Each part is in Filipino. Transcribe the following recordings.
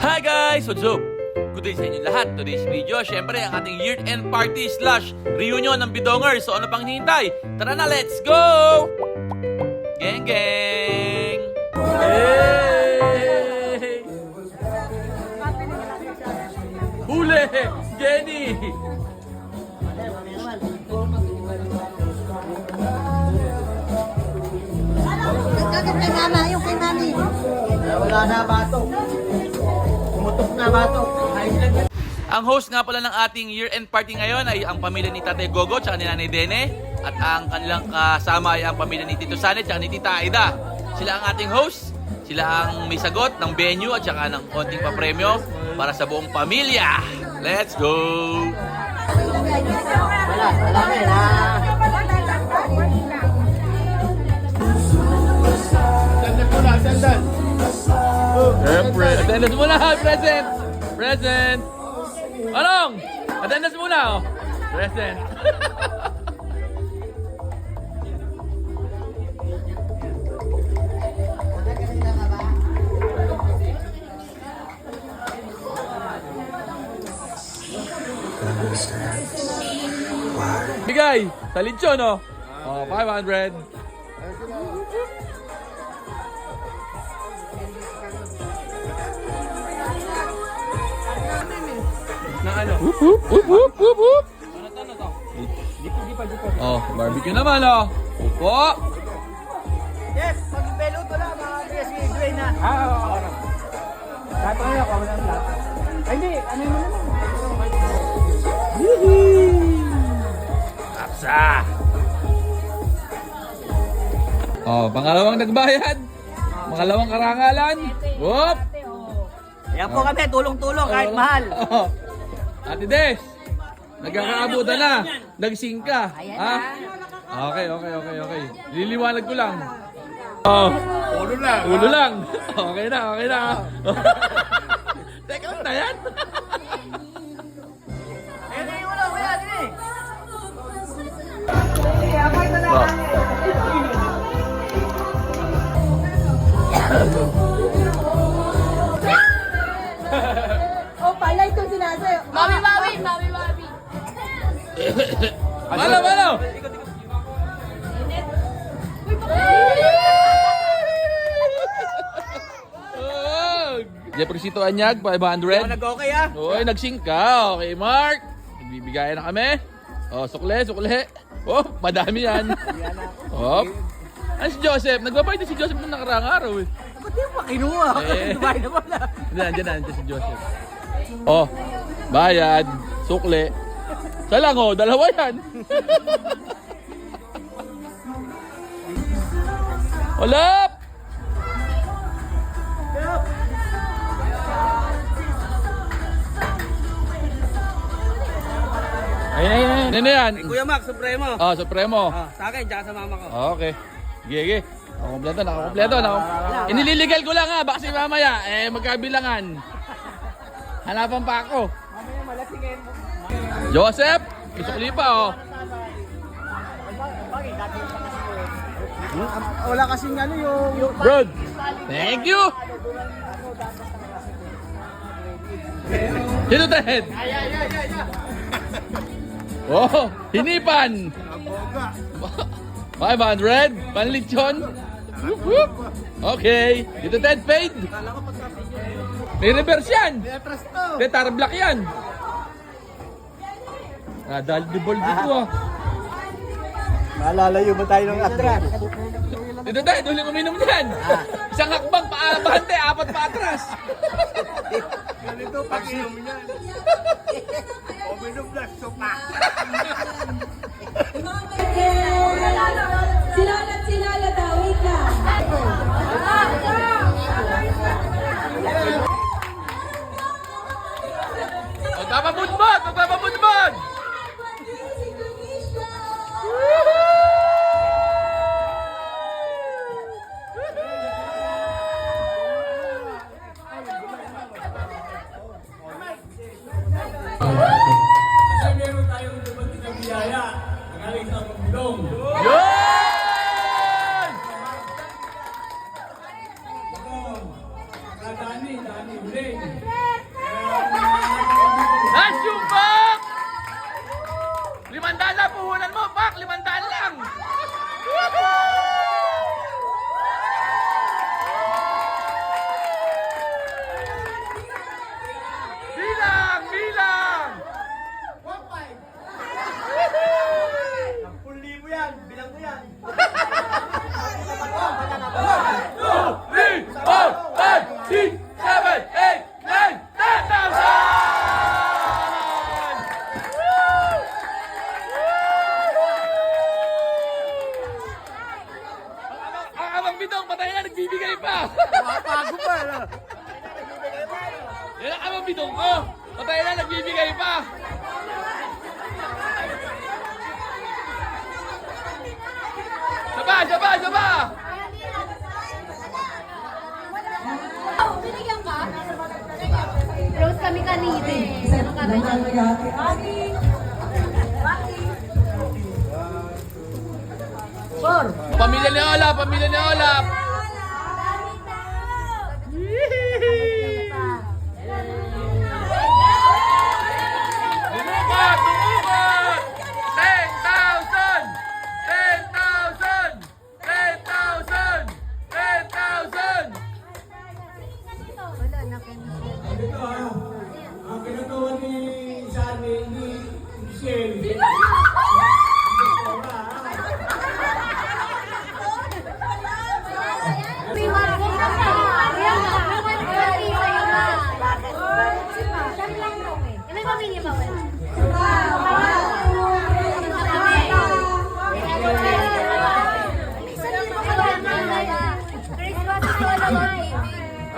Hi guys! What's up? Good day sa inyo lahat. Today's video, syempre ang ating year-end party / reunion ng Bidongers. So ano pang hinihintay? Tara na, let's go! Geng geng! Hey! Huli! Jenny! Agad kay mama, yung kay mami. Wala na batok. Pumutok na batok. Ang host nga pala ng ating year-end party ngayon ay ang pamilya ni Tatay Gogo at ni Nanay Dene. At ang kanilang kasama ay ang pamilya ni Tito Sanet at ni Tita Aida. Sila ang ating host. Sila ang may sagot ng venue at saka ng konting papremyo para sa buong pamilya. Let's go! Wala na. Sandan. Siyempre, attendance muna! Present! Present! Anong? Attendance muna! Oh. Present! Bigay! Sa lechon, no? Oh, 500. Na ano? Whoop. Ano to? Dipa. Oh, barbecue naman, oh. Upo. Yes, pag-belot wala, mga Dwayne na. Oo. Dato na ako, wala na. Ay, hindi. Ano mo naman? Kapsa. Oh, pangalawang nagbayad. Pangalawang karangalan. Whoop. Yan po kami, tulong-tulong kahit mahal. Oh. Ate Des, nagkakaabutan na. Nagsing ka. Ha? Okay. Liliwanag ko lang. Oh. Ulo lang. Okay na. Teka, na yan. Ayun yung ulo, wala din eh. Oh, palay itong sinasayo. Mami. Malo. Jeffersito Anyag, 500. Nag-okay ah. Oy, nagsing ka. Okay, Mark. Nagbibigayan na kami. Oh, sukle. Oh, madami yan. Oh. Ano si Joseph? Nagbabayad si Joseph nung nakaraang araw eh. Ba't di mo pa kinuha? Eh. Dubai na pala. Nandiyan si Joseph. Oh, bayad, sukle. Salang oh, dalawa yan. Olap! Ayun. Ano yan? Kuya Mac, Supremo. Oh, Supremo. Sa akin, tsaka sa mama ko. Okay. Sige. Nakakompleto. Inililigal ko lang ha, baka si mamaya, magkabilangan. Hanapan pa ako. Mamaya malasingin mo. Joseph, isukli pa oh. Wala kasing ano yung... Bro, thank you. Sino Ted? Oh, hinipan. 500, panlitsyon. Whoop. Okay, dito Ted paid. May reverse yan. Ted, black yan. Dahil dibol dito ah. Malalayo ba tayo ng atras? Dito Ted, huling uminom yan. Isang hakbang, paabante, 4 pa atras. Ganito pag inom niyan. Uminom na sopa. Sinala daw, wait lang. Magpapabudbod! Kasi meron tayong dumating na biyaya. Galing sa Pagbilong. Yun! Dani, Uling. Yan ang kamabidong ko. Patay na, nagbibigay pa. Saba! Binigyan ka? Close kami kanina. Ano ka ba? Pamilya ni Olap. Tumukat! 10,000! 10,000! 10,000! 10,000! Wala na kami. Ito ang pinagawa ni Sunny, ni Michelle.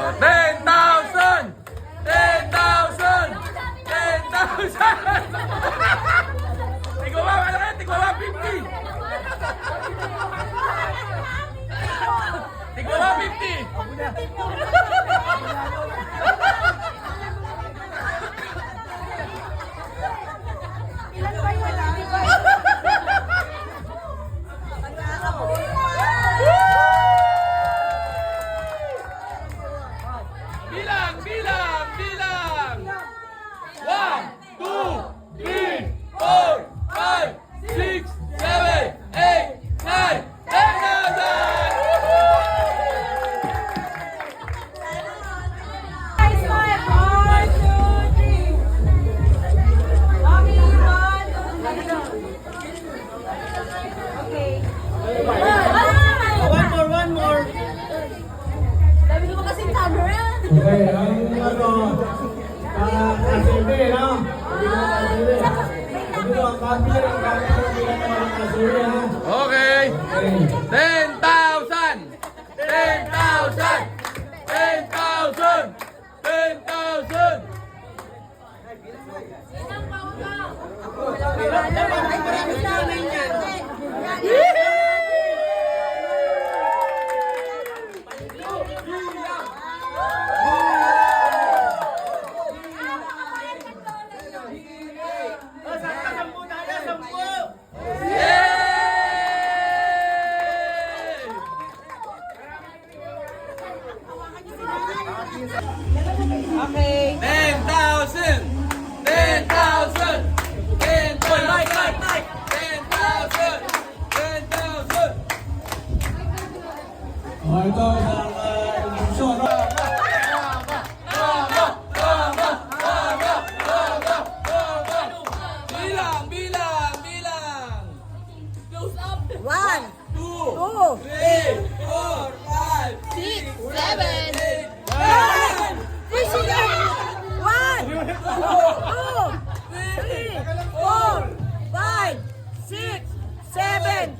Oh, 10,000! 10,000! 10,000! Tigwa ba? Tigwa ba? 50! Tigwa ba? 50! Bilang! 1, 2, 3, 4, 5, 6, 7, 8, 9, One more. Okay, ang KCB, no? Ito ang copy ng KCB, ha? Okay. 10,000! 10,000! 10,000! 10,000! Yay! Okay. 10,000! 10,000! 10,000! 10,000! 10,000! Oh, ito isang instruction, no? Bilang! 1, 2, 2, 3, 4, 5, 6, 7, 8, 9, 1, 2, 3, 4, 5, 6, 7,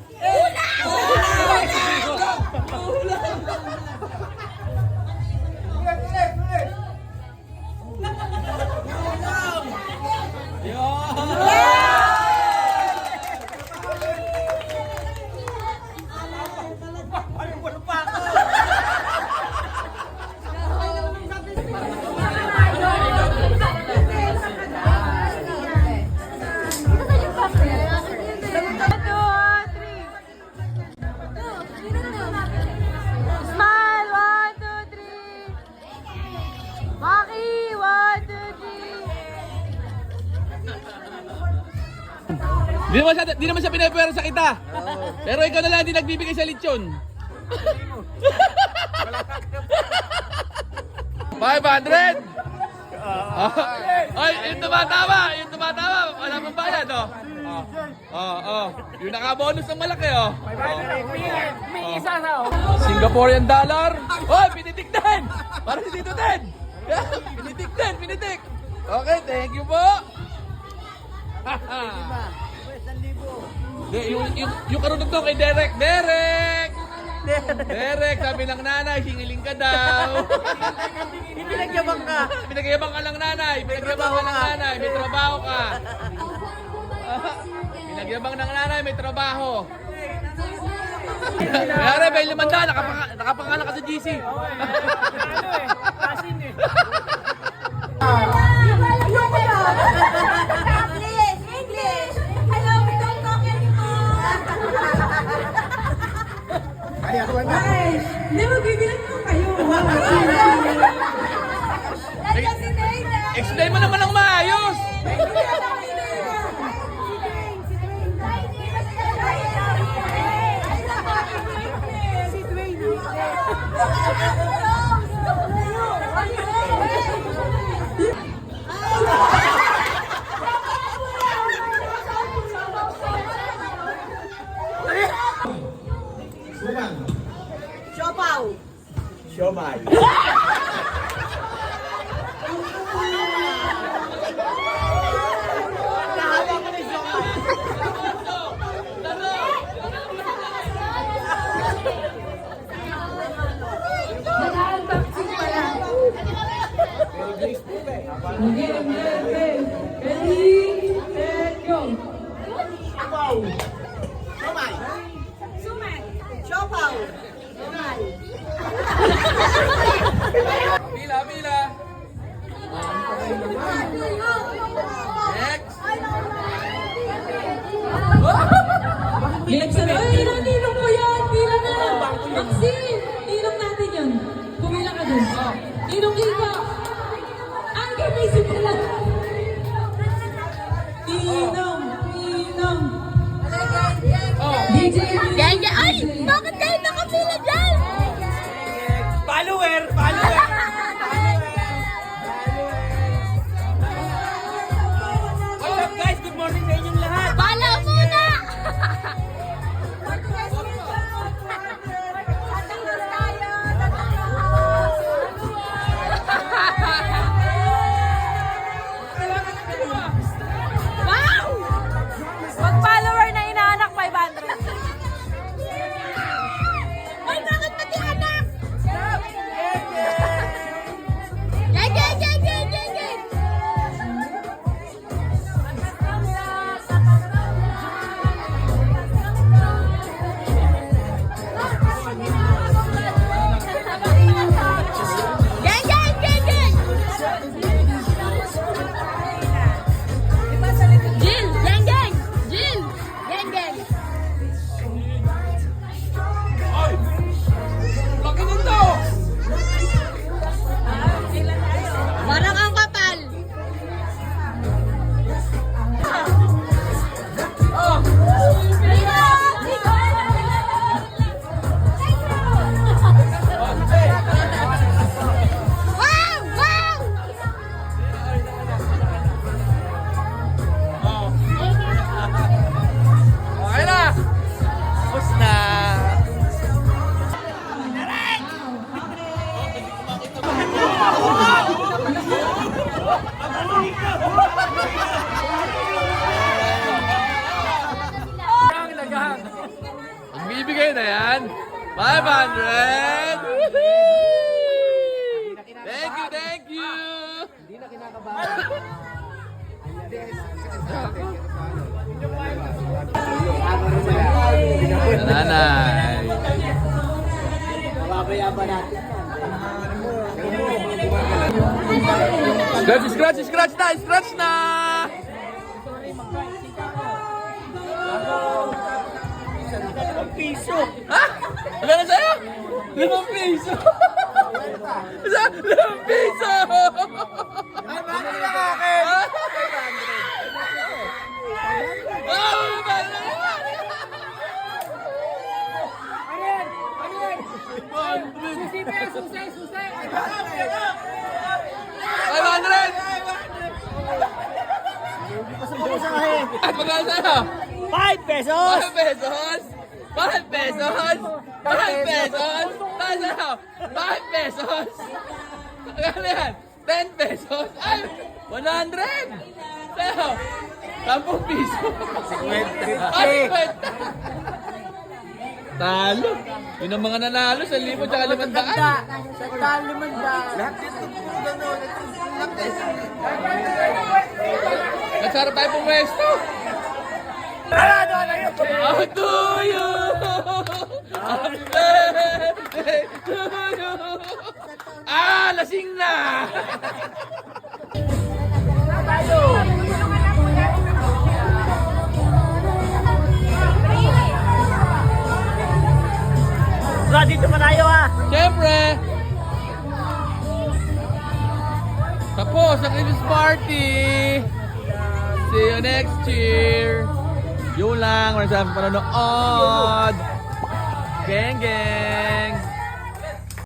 Smile, 1, 2, 3. Maki, 1, 2, 3. Di naman siya pinapera sa kita. Pero ikaw na lang hindi nagbibigay sa lechon. 500! Ay, yung tumatama! Wala pang bayad, oh. Yung naka-bonus ng malaki, oh. May isa na, oh. Singaporean dollar. Oh, pinitignan! Para si Tito Ted. Pinitik. Okay, thank you po. Yung karunod to kay Derek. Derek, sabi ng nanay, singiling ka daw. Pinagyabang ka. Pinagyabang ka lang nanay. Pinagyabang ka ng nanay. May trabaho ka. Pinagyabang ng nanay, may trabaho. Mayroon, may 500. Nakapangalan ka sa GC. Asin eh. Ayoko na. English! English! Hello, we don't talk anymore! Guys, hindi magbibilang ko kayo. Nandiyan si Dana. Explain mo naman ng maayos. Si Dwayne. Siopaw. Siomay. Siopaw. Pila, pila. Next. Next na. Ay, ninong ko yan! Pila na! Maxine! Ninong natin yun. Pumila ka dun. Ninong Kika! Angker Mason pala! Ninong! Ninong! DJ! Ay! Bakit kayo nakapila dyan? Follower! Follower! What's up guys? Good morning sa inyong lahat! Follow muna! Wow! Mag-follower na inaanak 500. Ay, bakit pati anak? Gang, gang, gang, gang, gang, gang! Gang, gang, gang, gang! Jill, gang, gang! Jill, gang, gang! Laki nito. Parang ang kapal. Wow! Wow! Okay na. Tapos na. Magbibigay na yan. 500! Thank you, thank you! Nanay. Scratch, scratch, scratch na! Scratch na! Piso! Ha? Wala na sa'yo? 5 piso! 5 piso! Ay, bakit na akin? Susi pa yan! Susi! Susi! 500! At magkano sa'yo? 5 pesos! 5 pesos! 5 pesos! 5 pesos! Sa'yo? 5 pesos! Magkano yan? 10 pesos! Ay! 100! Sa'yo? 10 piso! Ay, 50! Talo. Yun ang mga nanalo sa 1,000 tsaka 500. Nagsarap tayo pumwesto. Happy to you! Happy birthday to you! Ah, lasing na! Bro, dito pa tayo ha. Siyempre! Tapos ang Christmas party! See you next year! Yun lang, maraming salamat sa panonood! Geng, geng!